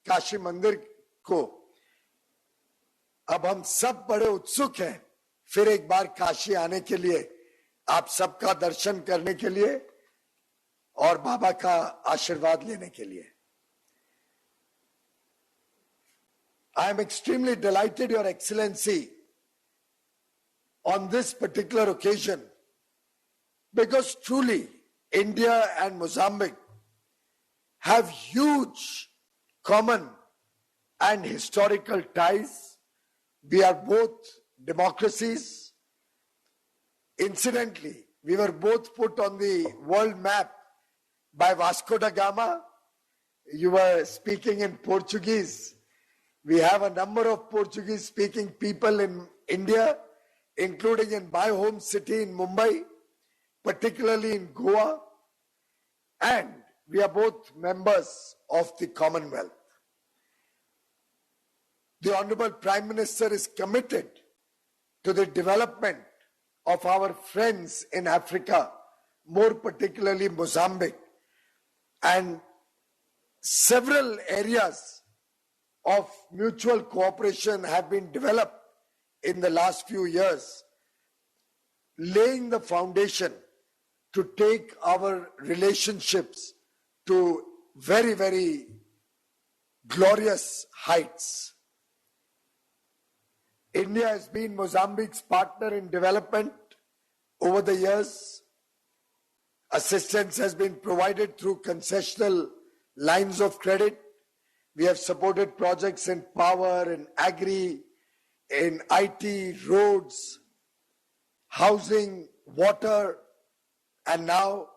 काशी मंदिर को, अब हम सब बड़े उत्सुक हैं फिर एक बार काशी आने के लिए, आप सबका दर्शन करने के लिए और बाबा का आशीर्वाद लेने के लिए। I am extremely delighted, Your Excellency, on this particular occasion, because truly India and Mozambique have huge common and historical ties. We are both democracies. Incidentally, we were both put on the world map by Vasco da Gama. You were speaking in Portuguese. We have a number of Portuguese speaking people in India, including in my home city in Mumbai, particularly in Goa, and we are both members of the Commonwealth. The Honorable Prime Minister is committed to the development of our friends in Africa, more particularly Mozambique, and several areas of mutual cooperation have been developed in the last few years, laying the foundation to take our relationships to very, very glorious heights. India has been Mozambique's partner in development over the years. Assistance has been provided through concessional lines of credit. We have supported projects in power, in agri, in IT, roads, housing, water, and now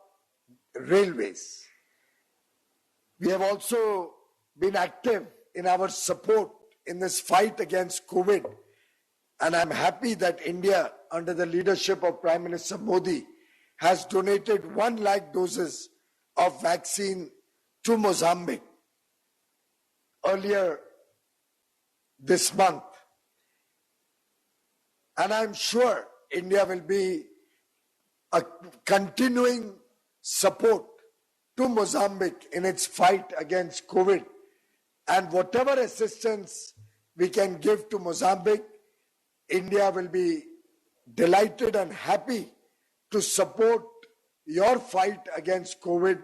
railways. We have also been active in our support in this fight against COVID. And I'm happy that India, under the leadership of Prime Minister Modi, has donated 1 lakh doses of vaccine to Mozambique earlier this month. And I'm sure India will be a continuing support to Mozambique in its fight against COVID, and whatever assistance we can give to Mozambique, India will be delighted and happy to support your fight against COVID,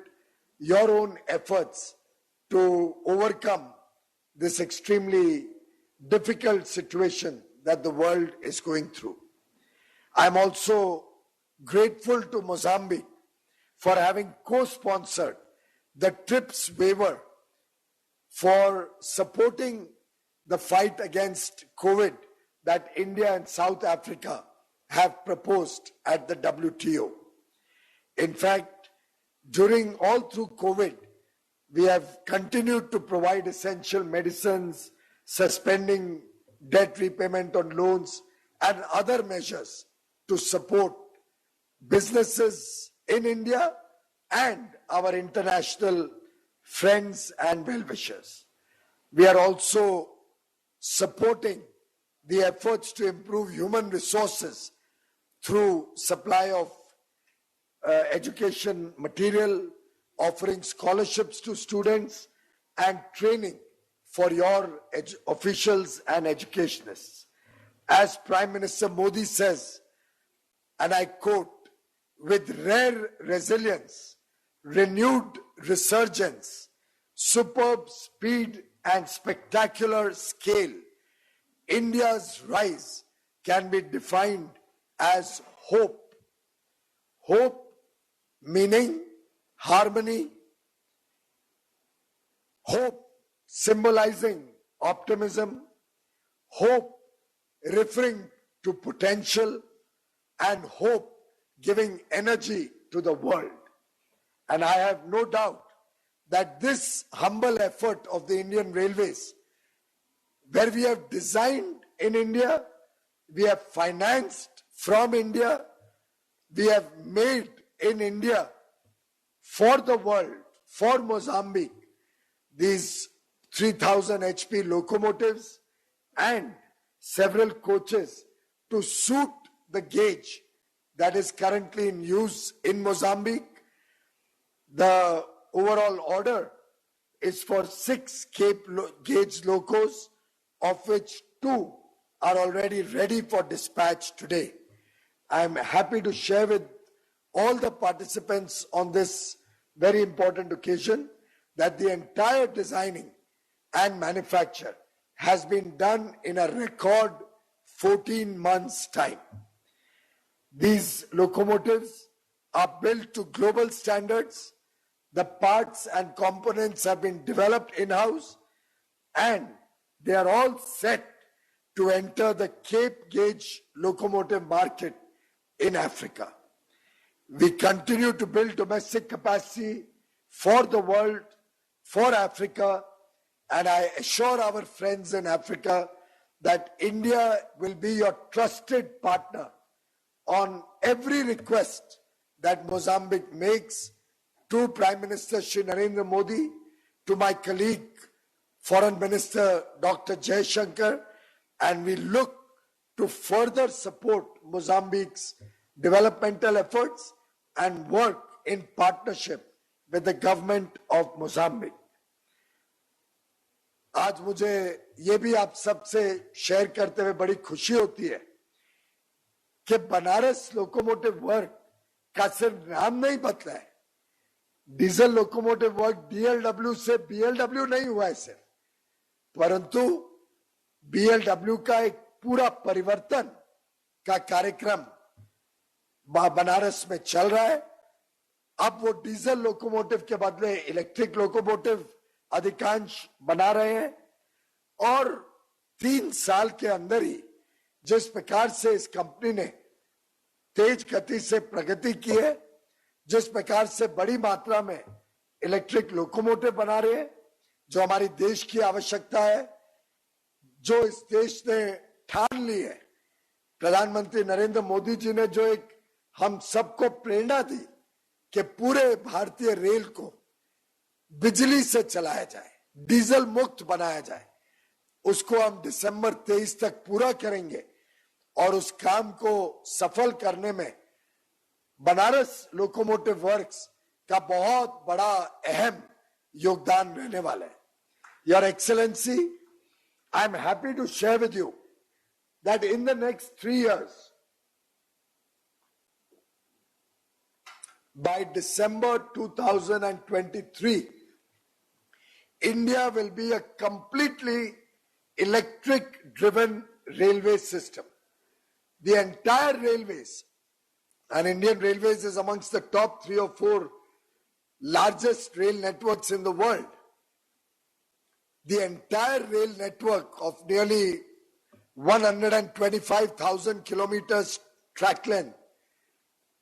your own efforts to overcome this extremely difficult situation that the world is going through. I'm also grateful to Mozambique for having co-sponsored the TRIPS waiver for supporting the fight against COVID that India and South Africa have proposed at the WTO. In fact, during all through COVID, we have continued to provide essential medicines, suspending debt repayment on loans, and other measures to support businesses in India and our international friends and well-wishers. We are also supporting the efforts to improve human resources through supply of education material, offering scholarships to students, and training for your officials and educationists. As Prime Minister Modi says, and I quote, with rare resilience, renewed resurgence, superb speed and spectacular scale, India's rise can be defined as hope. Hope meaning harmony, hope symbolizing optimism, hope referring to potential, and hope giving energy to the world. And I have no doubt that this humble effort of the Indian Railways, where we have designed in India, we have financed from India, we have made in India for the world, for Mozambique, these 3,000 HP locomotives and several coaches to suit the gauge that is currently in use in Mozambique. The overall order is for 6 Cape gauge locos, of which 2 are already ready for dispatch today. I am happy to share with all the participants on this very important occasion that the entire designing and manufacture has been done in a record 14 months' time. These locomotives are built to global standards. The parts and components have been developed in-house, and they are all set to enter the Cape gauge locomotive market in Africa. We continue to build domestic capacity for the world, for Africa, and I assure our friends in Africa that India will be your trusted partner on every request that Mozambique makes to Prime Minister Shri Narendra Modi, to my colleague, Foreign Minister Dr. Jaishankar, and we look to further support Mozambique's developmental efforts and work in partnership with the government of Mozambique. आज मुझे ये भी आप सबसे share करते हुए बड़ी खुशी होती है कि बनारस लोकोमोटिव वर्क का सिर्फ नाम नहीं बदला है। डीजल लोकोमोटिव वर्क डीएलडब्ल्यू से बीएलडब्ल्यू नहीं हुआ है सिर्फ, परंतु बीएलडब्ल्यू का एक पूरा परिवर्तन का कार्यक्रम बनारस में चल रहा है। अब वो डीजल लोकोमोटिव के बदले इलेक्ट्रिक लोकोमोटिव अधिकांश बना रहे हैं, और 3 साल के अंदर ही जिस प्रकार से इस कंपनी ने तेज गति से प्रगति की है, जिस प्रकार से बड़ी मात्रा में इलेक्ट्रिक लोकोमोटिव बना रहे हैं, जो हमारी देश की आवश्यकता है, जो इस देश ने ठान ली है। प्रधानमंत्री नरेंद्र मोदी जी ने जो एक हम सबको प्रेरणा दी कि पूरे भारतीय रेल को बिजली से चलाया जाए, डीजल मुक्त बनाया जाए, उसको हम दिसंबर 23 तक पूरा करेंगे, और उस काम को सफल करने में बनारस लोकोमोटिव वर्क्स का बहुत बड़ा अहम योगदान रहने वाला है. Your Excellency, I am happy to share with you that in the next 3 years, by December 2023, India will be a completely electric-driven railway system. The entire railways, and Indian Railways is amongst the top 3 or 4 largest rail networks in the world. The entire rail network of nearly 125,000 kilometers track length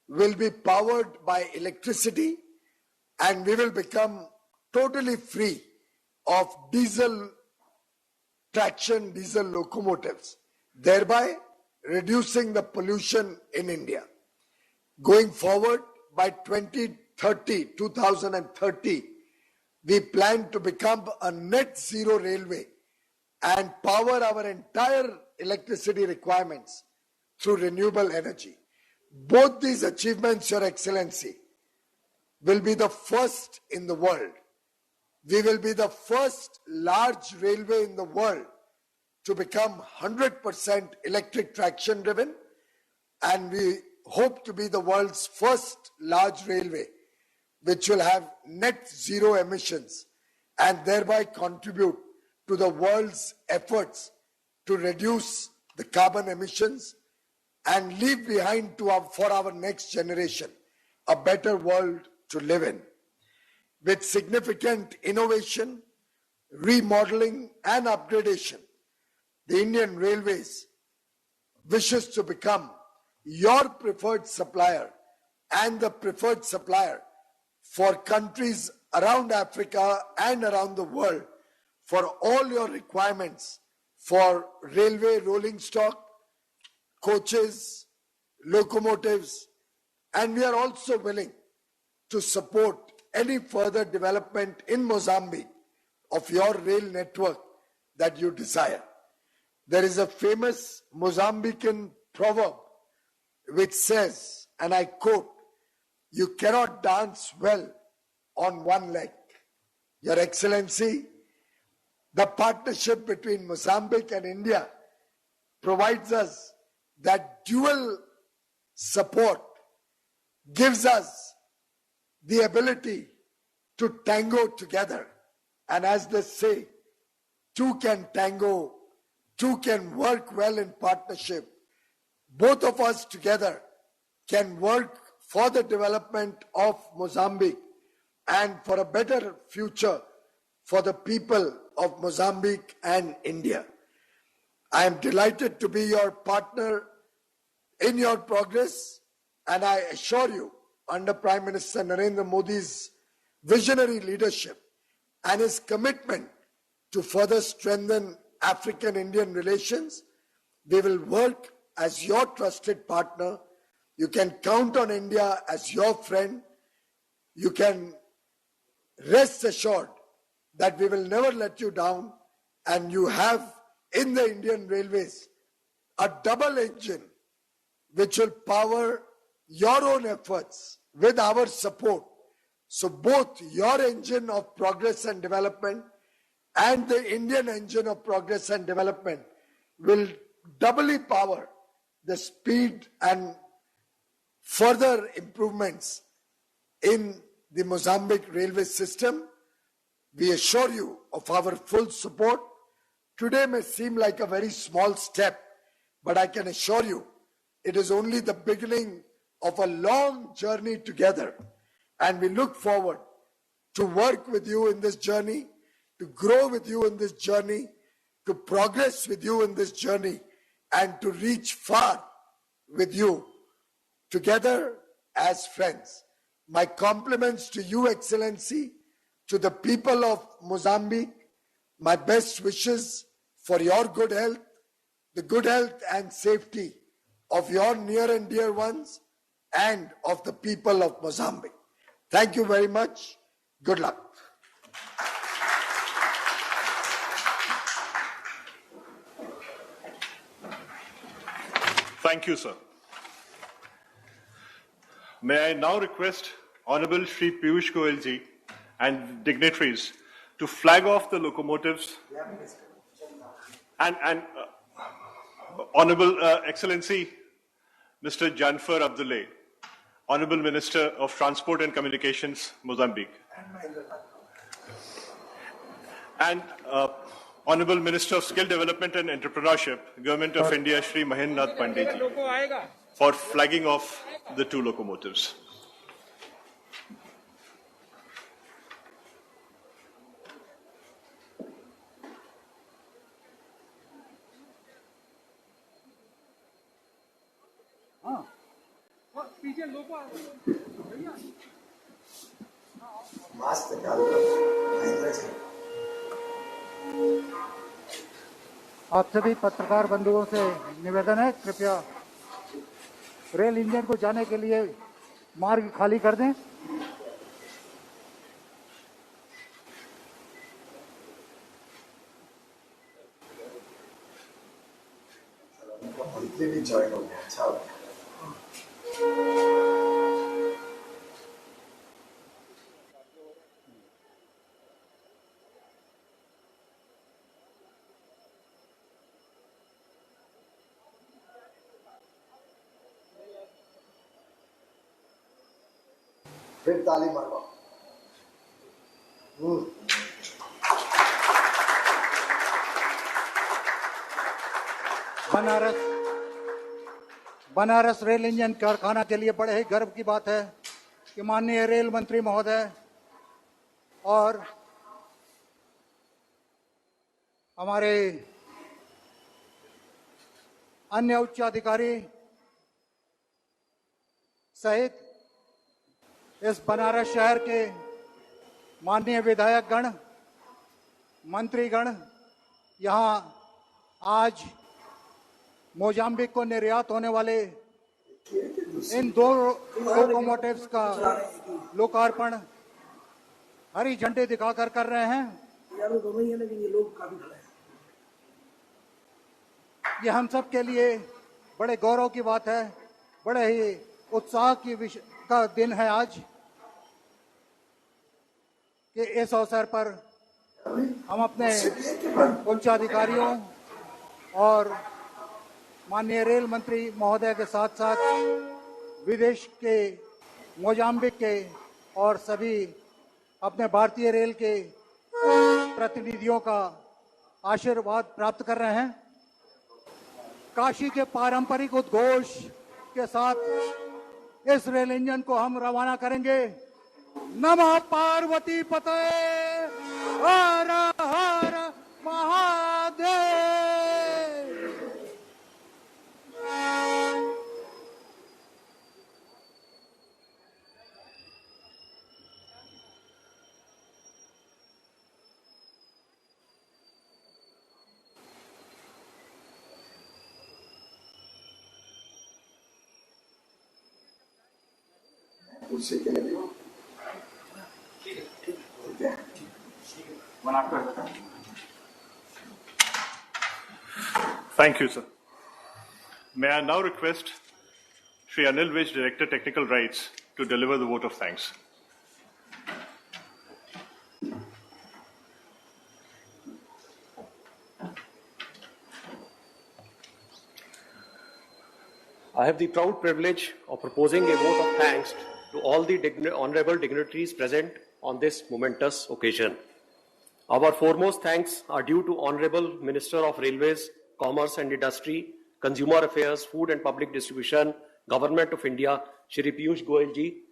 will be powered by electricity, and we will become totally free of diesel traction, diesel locomotives, thereby reducing the pollution in India. Going forward, by 2030, we plan to become a net zero railway and power our entire electricity requirements through renewable energy. Both these achievements, Your Excellency, will be the first in the world. We will be the first large railway in the world to become 100% electric traction driven, and we hope to be the world's first large railway which will have net zero emissions and thereby contribute to the world's efforts to reduce the carbon emissions and leave behind for our next generation a better world to live in. With significant innovation, remodeling and upgradation, the Indian Railways wishes to become your preferred supplier and the preferred supplier for countries around Africa and around the world for all your requirements for railway rolling stock, coaches, locomotives, and we are also willing to support any further development in Mozambique of your rail network that you desire. There is a famous Mozambican proverb which says, and I quote, "You cannot dance well on one leg." Your Excellency, the partnership between Mozambique and India provides us that dual support, gives us the ability to tango together. And as they say, two can tango, two can work well in partnership. Both of us together can work for the development of Mozambique and for a better future for the people of Mozambique and India. I am delighted to be your partner in your progress, and I assure you, under Prime Minister Narendra Modi's visionary leadership and his commitment to further strengthen African-Indian relations, we will work as your trusted partner. You can count on India as your friend. You can rest assured that we will never let you down, and you have in the Indian Railways a double engine which will power your own efforts with our support. So both your engine of progress and development and the Indian engine of progress and development will doubly power the speed and further improvements in the Mozambique railway system. We assure you of our full support. Today may seem like a very small step, but I can assure you it is only the beginning of a long journey together, and we look forward to work with you in this journey, to grow with you in this journey, to progress with you in this journey, and to reach far with you together as friends. My compliments to you, Excellency, to the people of Mozambique, my best wishes for your good health, the good health and safety of your near and dear ones and of the people of Mozambique. Thank you very much. Good luck. Thank you, sir. May I now request Honorable Shri Piyush Goyal ji and dignitaries to flag off the locomotives and Honorable Excellency Mr. Janfar Abdullah, Honorable Minister of Transport and Communications, Mozambique, and Honorable Minister of Skill Development and Entrepreneurship, Government of India, Shri Mahendranath Pandey ji, for flagging off the two locomotives. आप सभी पत्रकार बंधुओं से निवेदन है, कृपया rail engine को जाने के लिए मार्ग खाली कर दें। फिर ताली मरवाओ। बनारस रेल इंजन कारखाना के लिए बड़े ही गर्व की बात है कि माननीय रेल मंत्री महोदय और हमारे अन्य उच्च अधिकारी सहित इस बनारस शहर के माननीय विधायकगण, मंत्रीगण यहाँ आज मोजाम्बिक को निर्यात होने वाले इन दो लोकोमोटिव्स का लोकार्पण हरी झंडी दिखाकर कर रहे हैं। ये हम सब के लिए बड़े गौरव की बात है, बड़े ही उत्साह की का दिन है आज कि इस अवसर पर हम अपने उच्चाधिकारियों और माननीय रेल मंत्री महोदय के साथ साथ विदेश के, मोजाम्बिक के और सभी अपने भारतीय रेल के प्रतिनिधियों का आशीर्वाद प्राप्त कर रहे हैं। काशी के पारंपरिक उद्घोष के साथ इस रेल इंजन को हम रवाना करेंगे। नमः पार्वती पते हर हर Mahadev. Thank you, sir. May I now request Shri Anil Vij, Director Technical Rights, to deliver the vote of thanks. I have the proud privilege of proposing a vote of thanks to all the honorable dignitaries present on this momentous occasion. Our foremost thanks are due to Honorable Minister of Railways, Commerce and Industry, Consumer Affairs, Food and Public Distribution, Government of India, Shri Piyush Goyal ji,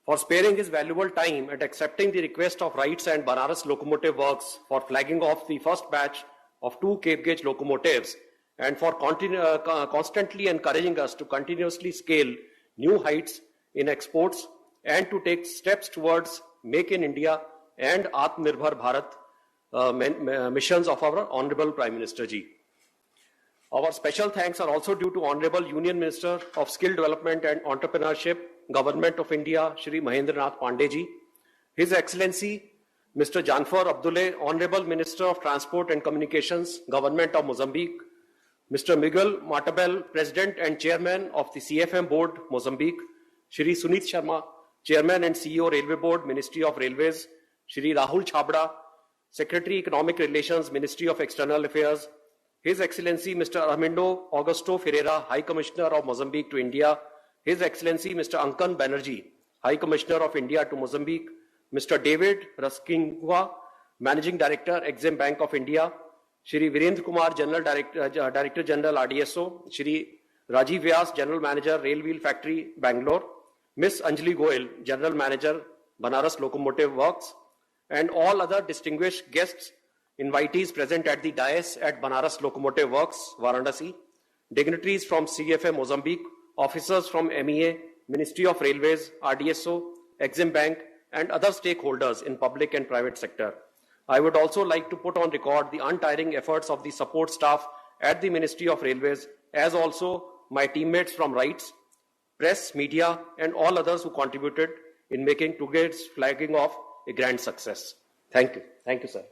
for sparing his valuable time and accepting the request of Rights and Banaras Locomotive Works for flagging off the first batch of 2 Cape Gauge locomotives and for constantly encouraging us to continuously scale new heights in exports and to take steps towards Make in India and Atmanirbhar Bharat missions of our Honorable Prime Minister ji. Our special thanks are also due to Honorable Union Minister of Skill Development and Entrepreneurship, Government of India, Shri Mahendranath Pandey ji, His Excellency Mr. Janfar Abdullah, Honorable Minister of Transport and Communications, Government of Mozambique, Mr. Miguel Matabel, President and Chairman of the CFM Board, Mozambique, Shri Sunit Sharma, Chairman and CEO Railway Board, Ministry of Railways, Shri Rahul Chhabda, Secretary Economic Relations, Ministry of External Affairs, His Excellency Mr. Armindo Augusto Ferreira, High Commissioner of Mozambique to India, His Excellency Mr. Ankan Banerjee, High Commissioner of India to Mozambique, Mr. David Raskingwa, Managing Director, Exim Bank of India, Shri Virendra Kumar, Director General RDSO, Shri Rajiv Vyas, General Manager, Rail Wheel Factory, Bangalore, Miss Anjali Goyal, General Manager, Banaras Locomotive Works, and all other distinguished guests, invitees present at the dais at Banaras Locomotive Works, Varanasi, dignitaries from CFA Mozambique, officers from MEA, Ministry of Railways, RDSO, Exim Bank, and other stakeholders in public and private sector. I would also like to put on record the untiring efforts of the support staff at the Ministry of Railways, as also my teammates from RITES, press, media, and all others who contributed in making today's flagging off a grand success. Thank you. Thank you, sir.